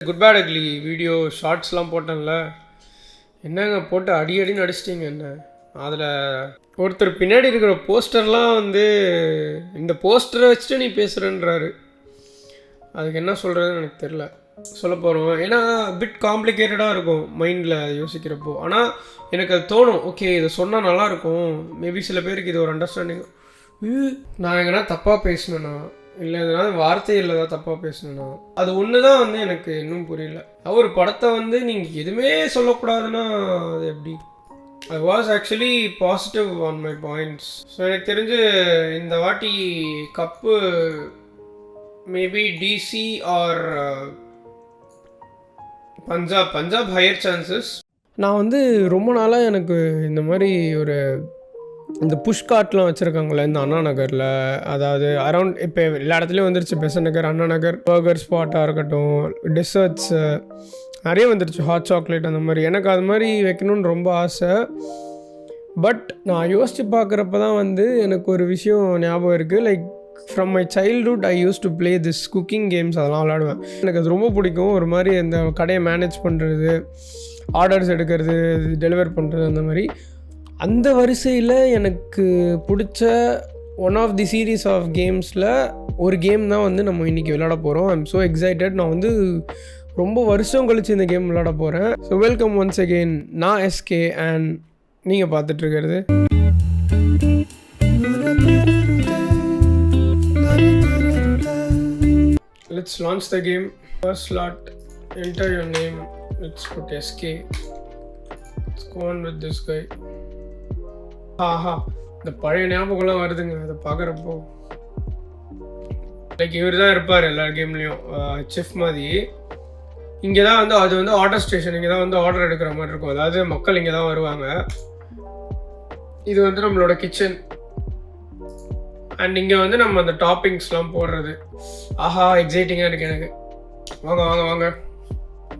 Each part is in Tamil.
குட் பேட் அக்லி வீடியோ ஷார்ட்ஸ்லாம் போட்டேன்ல, என்னங்க போட்டு அடின்னு அடிச்சிட்டிங்க என்ன. அதில் ஒருத்தர் பின்னாடி இருக்கிற போஸ்டர்லாம் வந்து இந்த போஸ்டரை வச்சுட்டு நீ பேசுகிறேன்றாரு. அதுக்கு என்ன சொல்கிறதுன்னு எனக்கு தெரில. சொல்ல போகிறோம் ஏன்னா பிட் காம்ப்ளிகேட்டடாக இருக்கும் மைண்டில் யோசிக்கிறப்போ. ஆனால் எனக்கு அது தோணும், ஓகே இதை சொன்னால் நல்லாயிருக்கும், மேபி சில பேருக்கு இது ஒரு அண்டர்ஸ்டாண்டிங். நான் எங்கன்னா தப்பாக பேசினேன்னா இல்லை இதனால் வார்த்தையில் தான் தப்பாக பேசணும்னா அது ஒன்று தான் வந்து எனக்கு இன்னும் புரியல. ஒரு படத்தை வந்து நீங்கள் எதுவுமே சொல்லக்கூடாதுன்னா அது எப்படி? I was actually positive on my points. So எனக்கு தெரிஞ்சு இந்த வாட்டி cup maybe DC or Punjab higher chances. நான் வந்து ரொம்ப நாளாக எனக்கு இந்த மாதிரி ஒரு இந்த புஷ்கார்ட்லாம் வச்சுருக்காங்களே இந்த அண்ணா நகரில், அதாவது அரவுண்ட் இப்போ எல்லா இடத்துலையும் வந்துருச்சு. பெசன்ட் நகர், அண்ணா நகர், பர்கர் ஸ்பாட்டாக இருக்கட்டும், டெசர்ட்ஸு நிறைய வந்துருச்சு, ஹாட் சாக்லேட் அந்த மாதிரி. எனக்கு அது மாதிரி வைக்கணுன்னு ரொம்ப ஆசை. பட் நான் யோசித்து பார்க்குறப்ப தான் வந்து எனக்கு ஒரு விஷயம் ஞாபகம் இருக்குது. Like from my childhood I use to play this cooking games, அதெல்லாம் விளாடுவேன். எனக்கு அது ரொம்ப பிடிக்கும். ஒரு மாதிரி அந்த கடையை மேனேஜ் பண்ணுறது, ஆர்டர்ஸ் எடுக்கிறது, டெலிவர் பண்ணுறது, அந்த மாதிரி. அந்த வரிசையில் எனக்கு பிடிச்ச one of the series of கேம்ஸில் ஒரு கேம் தான் வந்து நம்ம இன்றைக்கி விளையாட போகிறோம். I am so excited. நான் வந்து ரொம்ப வருஷம் கழித்து இந்த கேம் விளையாட போகிறேன். So welcome once again. நான் எஸ்கே அண்ட் நீங்கள் பார்த்துட்ருக்கிறது let's launch the game. First slot, enter your name, let's put SK. Let's go on with this guy. ஆஹா, இந்த பழைய ஞாபகம்லாம் வருதுங்க அதை பார்க்குறப்போ. லைக் இவர் தான் இருப்பார் எல்லா கேம்லேயும், செஃப் மாதிரி. இங்கே தான் வந்து அது வந்து ஆர்டர் ஸ்டேஷன், இங்கே தான் வந்து ஆர்டர் எடுக்கிற மாதிரி இருக்கும். அதாவது மக்கள் இங்கே தான் வருவாங்க. இது வந்து நம்மளோட கிச்சன். அண்ட் இங்கே வந்து நம்ம அந்த டாப்பிங்ஸ்லாம் போடுறது. ஆஹா, எக்ஸைட்டிங்காக இருக்குது எனக்கு. வாங்க வாங்க வாங்க,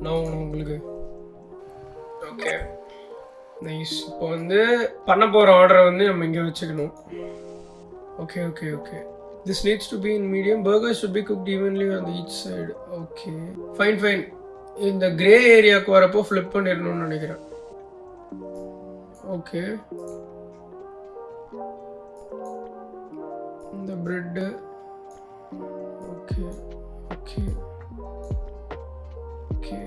நான் உங்களுக்கு ஓகே நைஸ். இப்போ வந்து பண்ண போகிற ஆர்டரை வந்து நம்ம இங்கே வச்சுக்கணும். Okay okay okay. This needs to be in medium. Burger should be cooked evenly on the each side. Okay fine fine. இந்த கிரே ஏரியாவுக்கு வரப்போ ஃப்ளிப் பண்ணிடணும்னு நினைக்கிறேன். ஓகே, இந்த பிரெட்டு. ஓகே ஓகே ஓகே,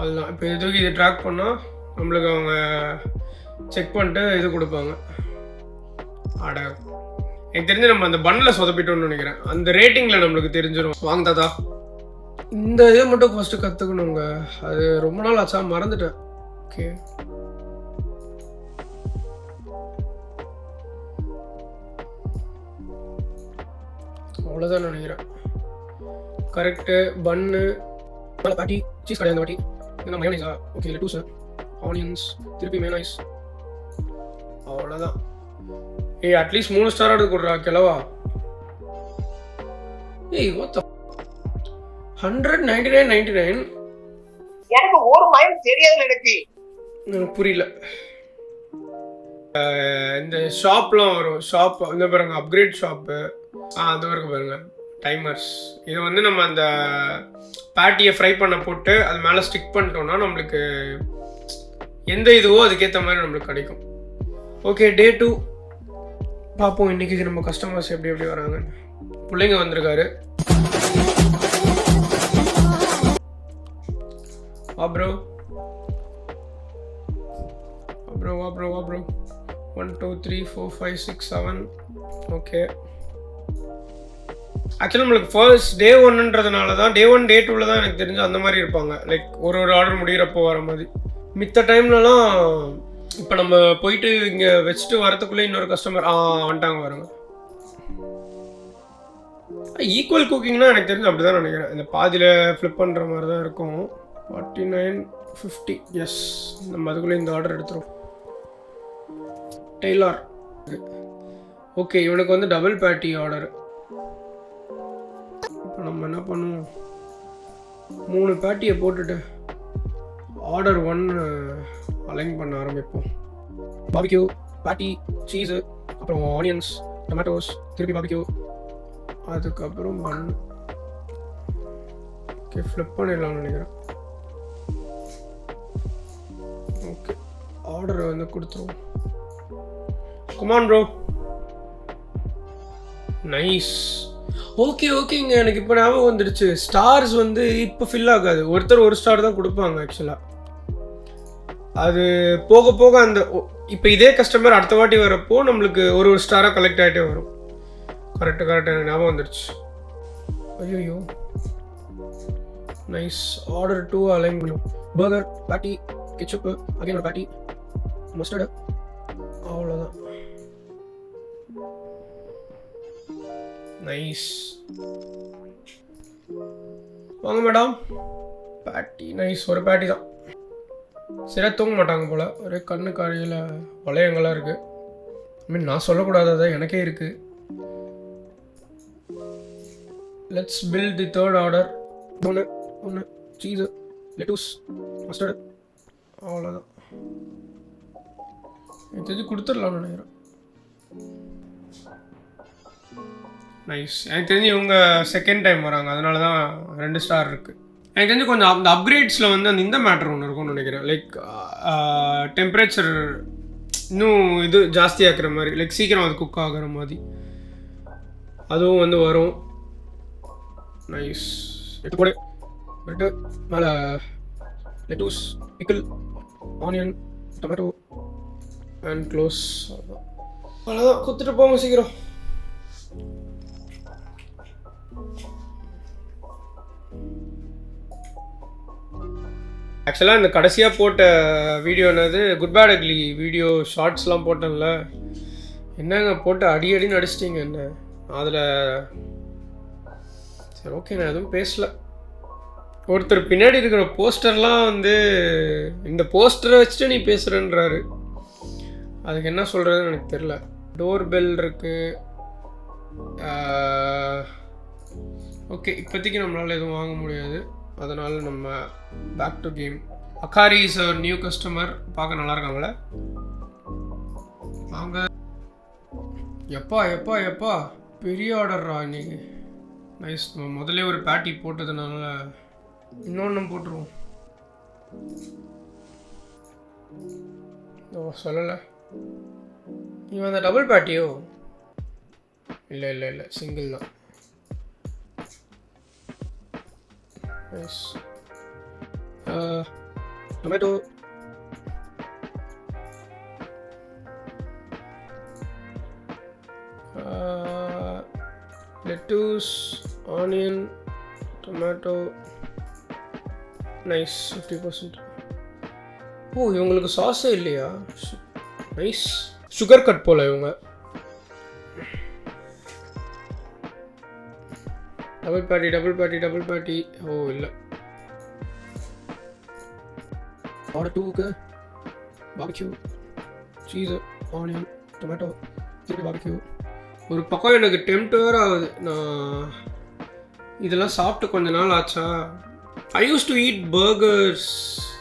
அதுதான். இப்போ இதுக்கு இது ட்ராக் பண்ணால் நம்மளுக்கு அவங்க செக் பண்ணிட்டு இது கொடுப்பாங்க. ஆட எனக்கு தெரிஞ்சு நம்ம அந்த பன்னில் சொதப்பிட்டோம்னு நினைக்கிறேன். அந்த ரேட்டிங்கில் நம்மளுக்கு தெரிஞ்சிடும். வாங்கதாதா, இந்த இதை மட்டும் ஃபஸ்ட்டு கற்றுக்கணுங்க. அது ரொம்ப நாள் ஆச்சா, மறந்துட்டேன். ஓகே அவ்வளோதான் நினைக்கிறேன். கரெக்டு. பன்னு, பாட்டி, சீஸ் கிடையாது வாட்டி. என்ன மயோனைஸா? ஓகே, லெட்டூஸ், ஆனியன்ஸ், திருப்பி மேயோனைஸ். அவ்வளோதான். ஏய், அட்லீஸ்ட் 3 ஸ்டார் எடுத்து கொடுறா கிளவா. ஏய், what the 199.99. எனக்கு ஒரு மைண்ட் தெரியாது. எனக்கு புரியல. இந்த ஷாப்லாம் வரும். ஷாப் இந்த பாருங்க, அப்கிரேட் ஷாப்பு. அது வரைக்கும் பாருங்க, டைமர்ஸ். இது வந்து நம்ம அந்த பேட்டியை ஃப்ரை பண்ண போட்டு அது மேலே ஸ்டிக் பண்ணிட்டோம்னா நம்மளுக்கு எந்த இதுவோ அதுக்கேற்ற மாதிரி நம்மளுக்கு கிடைக்கும். ஓகே, டே 2 பார்ப்போம். இன்றைக்கி நம்ம கஸ்டமர்ஸ் எப்படி எப்படி வராங்க. பிள்ளைங்க வந்திருக்காரு. வா ப்ரோ, ப்ரோ வா ப்ரோ, வா ப்ரோ. 1 2 3 4 5 6 7. ஓகே, ஆக்சுவலாக நம்மளுக்கு ஃபர்ஸ்ட் டே 1ன்றதுனால தான் டே 1 டே 2ல் தான் எனக்கு தெரிஞ்சு அந்த மாதிரி இருப்பாங்க. லைக் ஒரு ஆர்டர் முடிகிறப்போ வர மாதிரி. மித்த டைம்லலாம் இப்போ நம்ம போயிட்டு இங்கே வச்சுட்டு வரத்துக்குள்ளே இன்னொரு கஸ்டமர் வந்துட்டாங்க வருங்க. ஈக்குவல் குக்கிங்னா எனக்கு தெரிஞ்சு அப்படி தான் நினைக்கிறேன். இந்த பாதியில் ஃப்ளிப் பண்ணுற மாதிரி தான் இருக்கும். 49.50. எஸ், நம்ம அதுக்குள்ளே இந்த ஆர்டர் எடுத்துரும். டெய்லர். ஓகே, இவனுக்கு வந்து டபுள் பேட்டி ஆர்டர். இப்போ நம்ம என்ன பண்ணுவோம், 3 பேட்டியை போட்டுட்டு ஆர்டர் 1 அலைன் பண்ண ஆரம்பிப்போம். பார்பிக்யூ, பேட்டி, சீஸு, அப்புறம் ஆனியன்ஸ், டொமேட்டோஸ், திருப்பி பார்பிக்யூ, அதுக்கப்புறம் பண்ணு. ஓகே, ஃப்ளிப் பண்ணிடலாம்னு நினைக்கிறேன். ஓகே, ஆர்டர் வந்து கொடுத்துருவோம். Come on bro. நைஸ். ஓகேங்க, எனக்கு இப்போ ஞாபகம் வந்துடுச்சு. ஸ்டார்ஸ் வந்து இப்போ ஃபில் ஆகாது. ஒருத்தர் ஒரு ஸ்டார் தான் கொடுப்பாங்க ஆக்சுவலாக. அது போக போக அந்த இப்போ இதே கஸ்டமர் அடுத்த வாட்டி வரப்போ நம்மளுக்கு ஒரு ஸ்டாராக கலெக்ட் ஆகிட்டே வரும். கரெக்டு எனக்கு ஞாபகம் வந்துடுச்சு. ஐயோ, நைஸ். ஆர்டர் 2 அலைன் பண்ணும். பர்கர், பேட்டி, கெச்சப்பு, அகைன் ஒரு பேட்டி, மஸ்டர்டு, அவ்வளோதான். நைஸ். வாங்க மேடம். பேட்டி நைஸ். ஒரு பேட்டி தான். சரியாக தூங்க மாட்டாங்க போல். ஒரே கண்ணு காழியில் வளையங்கள்லாம் இருக்குது. நான் சொல்லக்கூடாது, அதான் எனக்கே இருக்குது. Let's build the third order. ஒன்று சீஸு, லெட்டூஸ், மஸ்டர்டு, அவ்வளோதான். எனக்கு தெரிஞ்சு கொடுத்துடலாம்னு நினைக்கிறேன். நைஸ். எனக்கு தெரிஞ்சு இவங்க செகண்ட் டைம் வராங்க, அதனால தான் 2 ஸ்டார் இருக்குது. எனக்கு தெரிஞ்சு கொஞ்சம் அந்த அப்கிரேட்ஸில் வந்து அந்த இந்த மேட்ரு ஒன்று இருக்கும்னு நினைக்கிறேன். லைக் டெம்பரேச்சர் இன்னும் இது ஜாஸ்தியாக்குற மாதிரி, லைக் சீக்கிரம் அது குக் ஆகிற மாதிரி அதுவும் வந்து வரும். நைஸ். எடுத்து போடு. பிரெட்டு மேலே lettuce, pickle, onion, tomato and close. அவ்வளோதான். கொடுத்துட்டு போங்க சீக்கிரம். ஆக்சுவலாக இந்த கடைசியாக போட்ட வீடியோ என்னது, குட் பேட் அக்லி வீடியோ ஷார்ட்ஸ்லாம் போட்டேன்ல, என்னங்க போட்டு அடின்னு அடிச்சிட்டிங்க என்ன அதில். சரி ஓகே, நான் எதுவும் பேசலை. ஒருத்தர் பின்னாடி இருக்கிற போஸ்டர்லாம் வந்து இந்த போஸ்டரை வச்சுட்டு நீ பேசுகிறேன்றாரு. அதுக்கு என்ன சொல்கிறதுன்னு எனக்கு தெரில. டோர் பெல் இருக்குது. ஓகே, இப்போதைக்கு நம்மளால் எதுவும் வாங்க முடியாது, அதனால் நம்ம back to game. Akari is a new customer. பார்க்க நல்லா இருக்காங்களே. வாங்க. எப்பா பெரிய ஆர்டர்ரா இன்னைக்கு. நைஸ். நம்ம முதல்ல ஒரு பேட்டி போட்டதுனால இன்னொன்று போட்டுருவோம். ஓ சொல்லலை. இவன் அந்த டபுள் பேட்டியோ? இல்லை சிங்கிள் தான். Nice. Tomato, lettuce, onion, tomato. Nice. 50%. ஓ, இவங்களுக்கு சாஸே இல்லையா? நைஸ். சுகர் கட் போல இவங்க. டபுள் பேட்டி. ஓ இல்லை. ஆர்டர் 2க்கு பாபிக்யூ, சீஸு, ஆனியன், டொமேட்டோ, திருப்பி பாபிக்யூ. ஒரு பக்கம் எனக்கு டெம்ப்டர் ஆகுது. நான் இதெல்லாம் சாப்பிட்டு கொஞ்ச நாள் ஆச்சா. ஐ யூஸ் டு ஈட் பர்கர்ஸ்.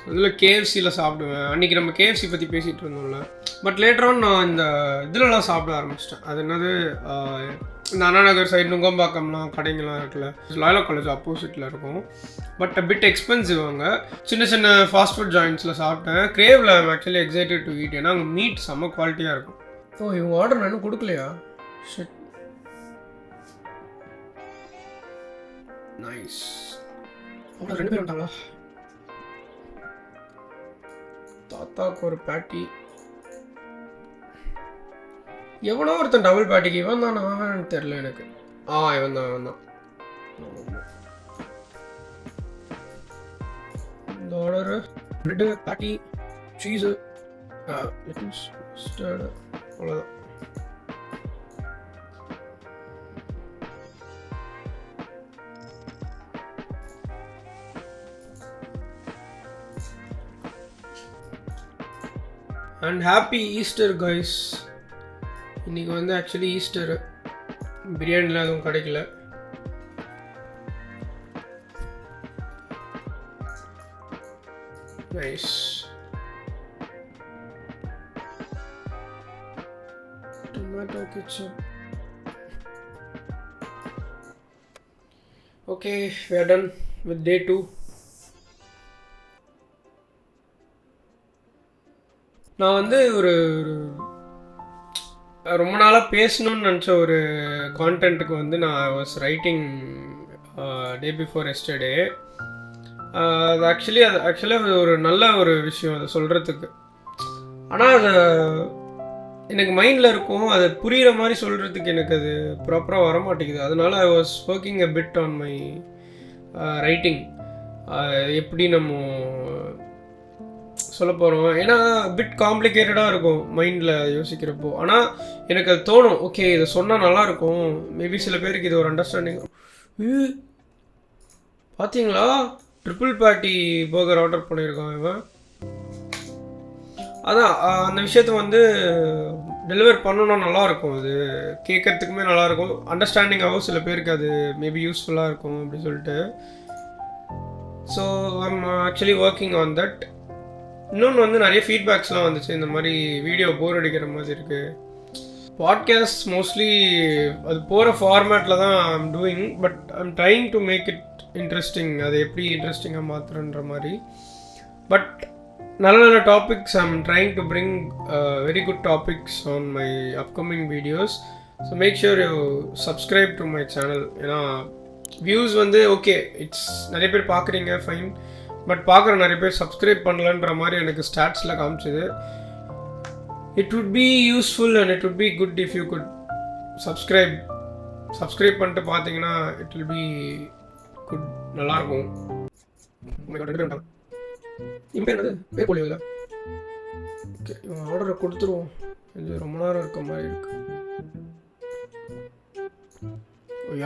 அதில் கேஎஃப்சியில் சாப்பிடுவேன். அன்றைக்கி நம்ம கேஎஃப்சி பற்றி பேசிகிட்டு இருந்தோம்ல. பட் லேட்டர் ஆன் நான் இந்த இதிலலாம் சாப்பிட ஆரம்பிச்சிட்டேன். அது என்னது, இந்த அண்ணா நகர் சைடு நுங்கம்பாக்கம்லாம் கடைங்கள்லாம் இருக்குல்ல, லாயலா காலேஜ் ஆப்போசிட்டில் இருக்கும். But bit expensive. அங்கே சின்ன ஃபாஸ்ட் ஃபுட் ஜாயின்ட்ஸில் சாப்பிட்டேன். கிரேவில் I'm actually excited to eat. ஏன்னா அங்கே மீட் செம்ம குவாலிட்டியாக இருக்கும். ஓ, இவங்க ஆர்டர் நான் இன்னும் கொடுக்கலையா? ஷிட். நைஸ். ஆர்டர் 2 பேர் வந்துட்டாங்களா? தாத்தாக்கு ஒரு பேட்டி. எவனோ ஒருத்தன் டபுள் பேட்டிக்கு. இவன் தான் நான் தெரில எனக்கு. இவன் தான். இந்த ஆர்டரு பிரெட்டு, பேட்டி, சீஸு, லெட்டூஸ், மஸ்டர்டு, அவ்வளோதான். And happy Easter guys. இன்றைக்கி வந்து ஆக்சுவலி ஈஸ்டரு. பிரியாணிலாம் எதுவும் கிடைக்கல. Nice. Tomato ketchup. Okay, we are done with day 2. நான் வந்து ஒரு ரொம்ப நாளாக பேசணும்னு நினச்ச ஒரு கான்டென்ட்டுக்கு வந்து நான் was writing day before yesterday. அது ஆக்சுவலாக ஒரு நல்ல ஒரு விஷயம் அதை சொல்கிறதுக்கு. ஆனால் அதை எனக்கு மைண்டில் இருக்கும், அதை புரிகிற மாதிரி சொல்கிறதுக்கு எனக்கு அது ப்ராப்பராக வர மாட்டேங்குது. அதனால் I was working a bit on my writing. எப்படி நம்ம சொல்ல போகிறோம், ஏன்னா பிட் காம்ப்ளிகேட்டடாக இருக்கும் மைண்டில் யோசிக்கிறப்போ. ஆனால் எனக்கு அது தோணும், ஓகே இதை சொன்னால் நல்லாயிருக்கும், மேபி சில பேருக்கு இது ஒரு அண்டர்ஸ்டாண்டிங். பார்த்தீங்களா, ட்ரிபிள் பேட்டி பர்கர் ஆர்டர் பண்ணியிருக்கான் இவன். அதான் அந்த விஷயத்த வந்து டெலிவர் பண்ணணுன்னா நல்லாயிருக்கும், அது கேட்குறதுக்குமே நல்லாயிருக்கும், அண்டர்ஸ்டாண்டிங்காகவும் சில பேருக்கு அது மேபி யூஸ்ஃபுல்லாக இருக்கும் அப்படி சொல்லிட்டு. So I'm actually working on that. இன்னொன்று வந்து நிறைய ஃபீட்பேக்ஸ்லாம் வந்துச்சு, இந்த மாதிரி வீடியோ போர் அடிக்கிற மாதிரி இருக்குது. பாட்காஸ்ட் மோஸ்ட்லி அது போகிற ஃபார்மேட்டில் தான் I'm doing, but I'm trying to make it interesting. அதை எப்படி இன்ட்ரெஸ்டிங்காக மாற்றுறன்ற மாதிரி. பட் நல்ல நல்ல topics I'm trying to bring very good topics on my upcoming videos. So make sure you subscribe to my channel. ஏன்னா வியூஸ் வந்து ஓகே, இட்ஸ் நிறைய பேர் பார்க்குறீங்க, ஃபைன், பட் பார்க்குற நிறைய பேர் சப்ஸ்கிரைப் பண்ணலன்ற மாதிரி எனக்கு ஸ்டாட்ஸில் காமிச்சிது. It would be useful and it would be good if you good subscribe பண்ணிட்டு பார்த்தீங்கன்னா இட் வில் பி குட், நல்லாயிருக்கும். என்னது பேர் போலியோ இல்லை. ஓகே, இவன் ஆர்டரை கொடுத்துருவோம், இது ரொம்ப நேரம் இருக்க மாதிரி இருக்கு.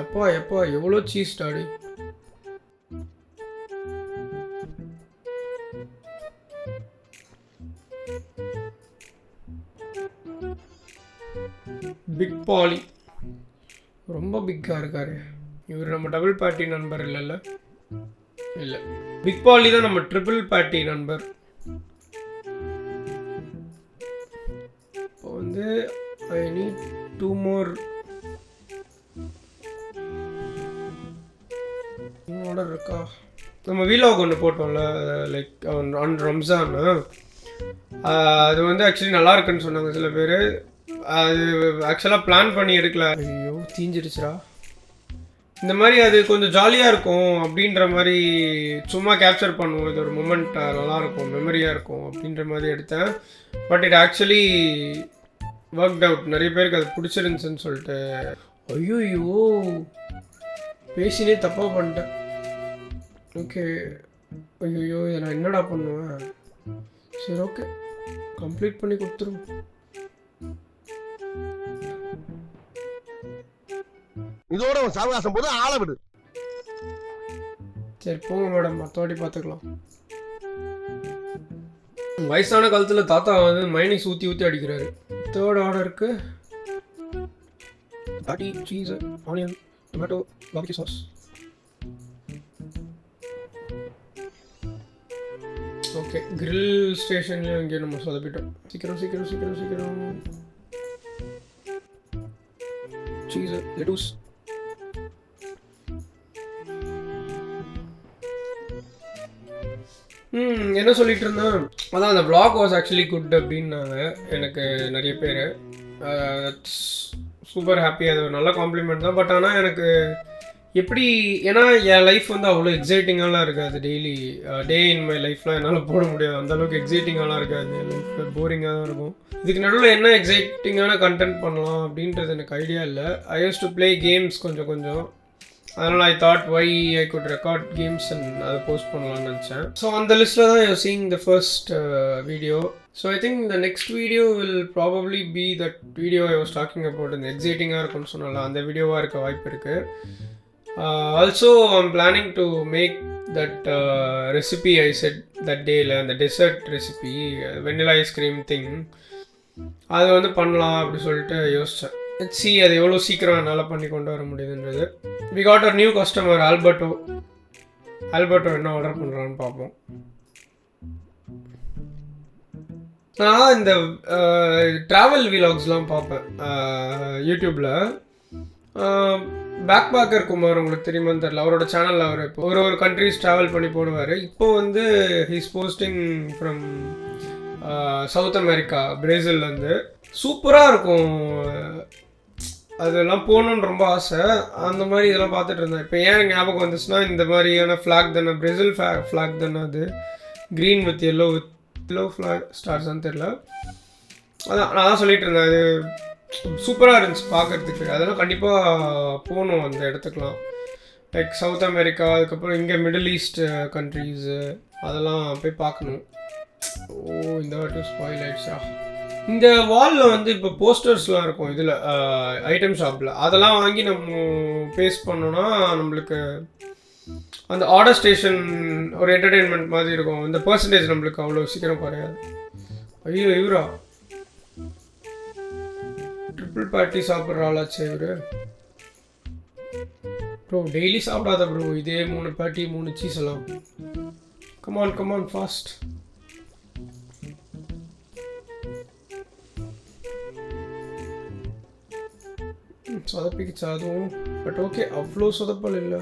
எப்பா எவ்வளோ சீஸ் டாடி. பிக் பாலி ரொம்ப பிக்காக இருக்காரு இவர். நம்ம டபுள் பார்ட்டி நண்பர் இல்லைல்ல? இல்லை, பிக் பாலி தான் நம்ம ட்ரிபிள் பார்ட்டி நண்பர். இப்போ வந்து ஐ நீட் 2 more ஆர்டர் இருக்கா. நம்ம வீலாக் ஒன்று போட்டோம்ல, லைக் ஆன் ரம்ஜான், அது வந்து ஆக்சுவலி நல்லா இருக்குன்னு சொன்னாங்க சில பேர். அது ஆக்சுவலாக பிளான் பண்ணி எடுக்கல. ஐயோ தீஞ்சிடுச்சுரா. இந்த மாதிரி அது கொஞ்சம் ஜாலியாக இருக்கும் அப்படின்ற மாதிரி சும்மா கேப்சர் பண்ணுவோம், இது ஒரு மூமெண்ட் நல்லாயிருக்கும், மெமரியாக இருக்கும் அப்படின்ற மாதிரி எடுத்தேன். But it actually worked out. நிறைய பேருக்கு அது பிடிச்சிருந்துச்சுன்னு சொல்லிட்டு. ஐயோ பேசினே தப்பாக பண்ணிட்டேன். ஓகே, ஐயோ இதை நான் என்னடா பண்ணுவேன். சரி ஓகே, கம்ப்ளீட் பண்ணி கொடுத்துருவோம். இதோட சாவகாசம் போது ஆள விடு. சரி போங்க மேடம், மற்றவாடி பார்த்துக்கலாம். வயசான காலத்தில் தாத்தா வந்து மைனஸ் ஊற்றி அடிக்கிறாரு. தேர்ட் ஆர்டருக்கு தாட்டி cheese onion tomato barbecue sauce. Okay, grill ஸ்டேஷன்லேயும் இங்கே நம்ம சொதப்பிட்டோம். சீக்கிரம் சீஸ் லெட்டூஸ். என்ன சொல்லிட்டு இருந்தேன், அதான் அந்த vlog வாஸ் ஆக்சுவலி குட் அப்படின்னாங்க எனக்கு நிறைய பேர். சூப்பர் ஹாப்பி, அது ஒரு நல்ல காம்ப்ளிமெண்ட் தான். பட் ஆனால் எனக்கு எப்படி, ஏன்னா என் லைஃப் வந்து அவ்வளோ எக்ஸைட்டிங்காலாம் இருக்காது. டெய்லி டே இன் மை லைஃப்லாம் என்னால் போட முடியாது, அந்தளவுக்கு எக்ஸைட்டிங்காலாம் இருக்காது. என் லைஃப் போரிங்காக தான் இருக்கும். இதுக்கு நடுவில் என்ன எக்ஸைட்டிங்கான கண்டென்ட் பண்ணலாம் அப்படின்றது எனக்கு ஐடியா இல்லை. I use to play games கொஞ்சம். அதனால் I thought why I could record games and அதை போஸ்ட் பண்ணலாம்னு நினச்சேன். ஸோ அந்த லிஸ்ட்டில் தான் you seeing the first video. So I think the next video will probably be that video I was talking about. இந்த எக்ஸைட்டிங்காக இருக்கும்னு சொன்னால அந்த வீடியோவாக இருக்க வாய்ப்பு இருக்குது. Also I'm planning to make that recipe I said that டேல, அந்த dessert recipe vanilla ice cream thing, அதை வந்து பண்ணலாம் அப்படி சொல்லிட்டு யோசித்தேன். சி அது எவ்வளோ சீக்கிரம் என்னால் பண்ணி கொண்டு வர முடியுதுன்றது. We got a new customer Alberto என்ன ஆர்டர் பண்ணுறான்னு பார்ப்போம். நான் இந்த ட்ராவல் விலாக்ஸ்லாம் பார்ப்பேன் யூடியூப்பில். பேக் பேக்கர் குமார் உங்களுக்கு தெரியுமான்னு தெரியல. அவரோட சேனலில் அவர் இப்போ ஒரு கண்ட்ரிஸ் ட்ராவல் பண்ணி போடுவார். இப்போ வந்து he's posting from South America, பிரேசில்லேருந்து. சூப்பராக இருக்கும், அதெல்லாம் போகணுன்னு ரொம்ப ஆசை. அந்த மாதிரி இதெல்லாம் பார்த்துட்டு இருந்தேன். இப்போ ஏன் ஞாபகம் வந்துச்சுன்னா, இந்த மாதிரியான ஃப்ளாக் தானே, பிரேசில் ஃப்ளாக் தானே அது, க்ரீன் வித் எல்லோ ஃப்ளாக் ஸ்டார்ஸ்ன்னு தெரில. அதான் நான் தான் சொல்லிகிட்டு இருந்தேன், அது சூப்பராக இருந்துச்சு பார்க்குறதுக்கு. அதெல்லாம் கண்டிப்பாக போகணும் அந்த இடத்துக்குலாம். லைக் சவுத் அமெரிக்கா, அதுக்கப்புறம் இங்கே மிடில் ஈஸ்ட் கண்ட்ரீஸு, அதெல்லாம் போய் பார்க்கணும். இந்த வாட்டி ஸ்பாயில் ஆயிடுச்சா. இந்த வாலில் வந்து இப்போ போஸ்டர்ஸ்லாம் இருக்கும் இதில் ஐட்டம் ஷாப்பில். அதெல்லாம் வாங்கி நம்ம பேஸ்ட் பண்ணோன்னா நம்மளுக்கு அந்த ஆர்டர் ஸ்டேஷன் ஒரு என்டர்டெயின்மெண்ட் மாதிரி இருக்கும். இந்த பர்சன்டேஜ் நம்மளுக்கு அவ்வளோ சீக்கிரம் குறையாது. ஐயோ இவரா ட்ரிபிள் பேட்டி சாப்பிட்ற ஆளாச்சு இவர். ப்ரோ டெய்லி சாப்பிடாத ப்ரோ, இதே 3 பேட்டி 3 சீஸ் எல்லாம். Come on fast. சொதப்பிக்குச்சா அதுவும்? பட் ஓகே, அவ்வளோ சொதப்பல் இல்லை.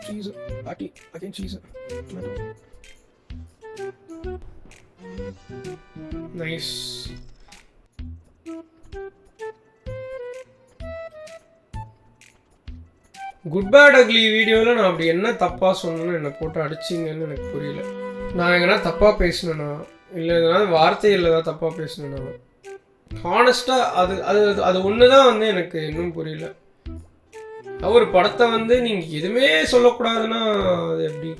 Cheese, patty, again cheese, tomato. Nice. Good bad ugly வீடியோவில் நான் அப்படி என்ன தப்பாக சொன்னேன்னு என்னை போட்டு அடிச்சிங்கன்னு எனக்கு புரியல. நான் எங்கன்னா தப்பாக பேசினேன்னா, இல்லை எதனால வார்த்தைகளில் தான் தப்பாக பேசினேன்னா, ஹானஸ்ட்டாக அது அது அது ஒன்று தான் வந்து எனக்கு இன்னும் புரியல. ஒரு படத்தை வந்து நீங்கள் எதுவுமே சொல்லக்கூடாதுன்னா அது எப்படி?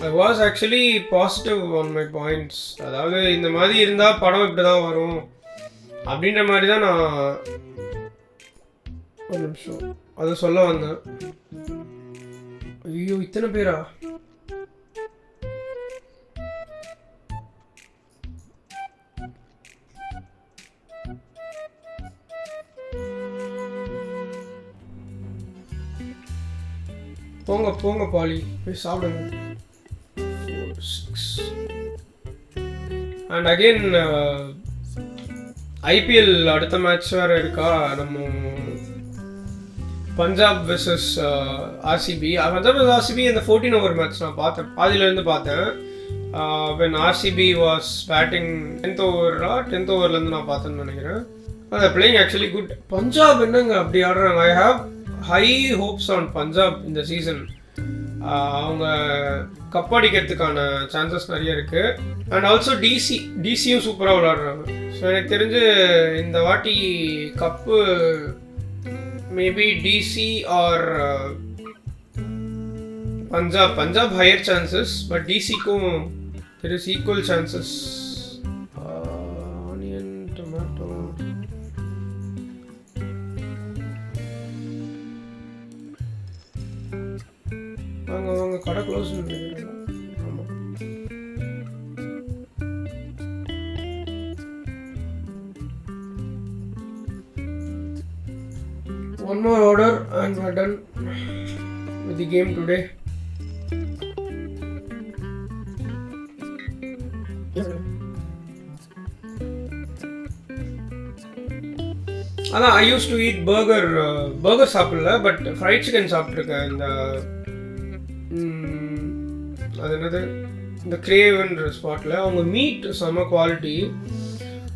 I was actually positive on my points. அதாவது இந்த மாதிரி இருந்தால் படம் இப்படி தான் வரும் அப்படின்ற மாதிரி தான் நான் ஒரு நிமிஷம் அதை சொல்ல வந்தேன். ஐயோ இத்தனை பேரா? போங்க பாலி, போய் சாப்பிடுங்க. அண்ட் அகெயின் ஐபிஎல் அடுத்த மேட்ச் வேறு இருக்கா. நம்ம Punjab versus RCB. Punjab versus RCB அந்த 14 ஓவர் மேட்ச் நான் பார்த்தேன், பாதியிலேருந்து பார்த்தேன். When RCB was batting 10th ஓவர்லேருந்து நான் பார்த்தேன்னு நினைக்கிறேன். அதை பிளேயிங் ஆக்சுவலி குட். பஞ்சாப் என்னங்க அப்படி ஆடுறாங்க. I have high hopes on Punjab இந்த சீசன். அவங்க கப் அடிக்கிறதுக்கான சான்சஸ் நிறைய இருக்குது. அண்ட் ஆல்சோ டிசியும் சூப்பராக விளாடுறாங்க. ஸோ எனக்கு தெரிஞ்சு இந்த வாட்டி cup maybe DC or Punjab higher chances, but டிசிக்கும் there is equal chances. Onion, tomato. வாங்க கடை க்ளோஸ் பண்ணிடுறாங்க. ஆமாம், one more order and we're done with the game today. அதான் I use to eat burger சாப்பிடல, பட் ஃப்ரைட் சிக்கன் சாப்பிட்ருக்கேன். அது என்னது, இந்த கிரேவ்ன்ற ஸ்பாட்டில் அவங்க மீட் செம்ம quality.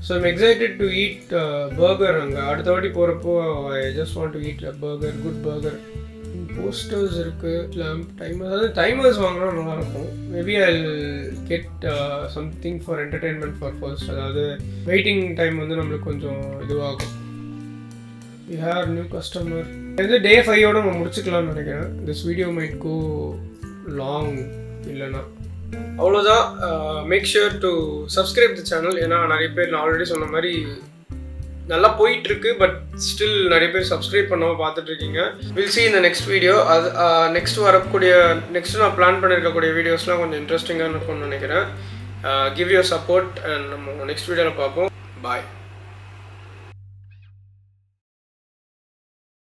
So I'm excited to eat burger. அங்கே அடுத்த வாட்டி போகிறப்போ I just want to eat burger, good burger. Posters இருக்குது, டைமர்ஸ். அதாவது டைமர்ஸ் வாங்கினா நல்லாயிருக்கும். Maybe I get something for entertainment purpose. அதாவது வெயிட்டிங் டைம் வந்து நம்மளுக்கு கொஞ்சம் இதுவாகும். We have new customer. இது டே 5ஓட நம்ம முடிச்சுக்கலாம்னு நினைக்கிறேன். This video might go long இல்லைன்னா. அவ்வளோதான். Make sure to subscribe the channel. ஏன்னா நிறைய பேர் நான் ஆல்ரெடி சொன்ன மாதிரி நல்லா போயிட்டுருக்கு, பட் ஸ்டில் நிறைய பேர் சப்ஸ்கிரைப் பண்ணாமல் பார்த்துட்ருக்கீங்க. வில் சி இந்த நெக்ஸ்ட் வீடியோ. அது நெக்ஸ்ட் நான் பிளான் பண்ணியிருக்கக்கூடிய வீடியோஸ்லாம் கொஞ்சம் இன்ட்ரெஸ்டிங்காக இருக்கும்னு நினைக்கிறேன். கிவ் யுவர் சப்போர்ட் அண்ட் நம்ம நெக்ஸ்ட் வீடியோவில் பார்ப்போம். பாய்.